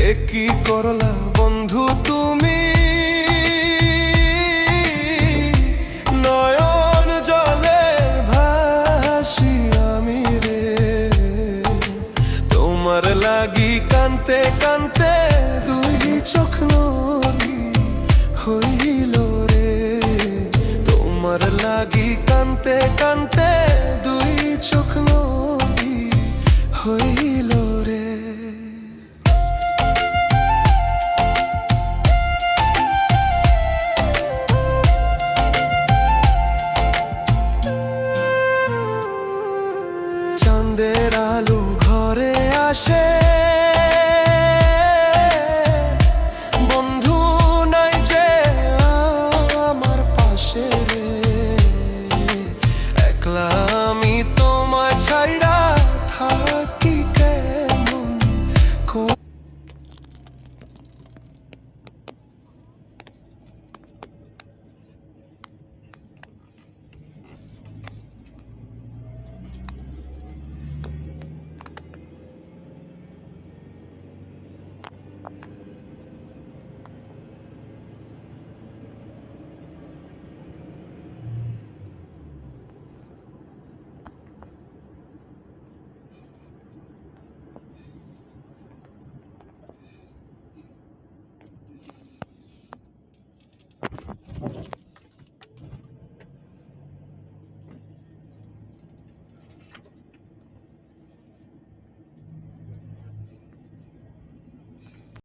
কি করলা বন্ধু তুমি, নয়ন জলে ভাসি আমি রে। তোমার লাগি কানতে কানতে দুই চোখ নদী হইল রে। তোমার লাগি কানতে কানতে দুই চোখ নদী হইল রে। চাঁদের আলো ঘরে আসে,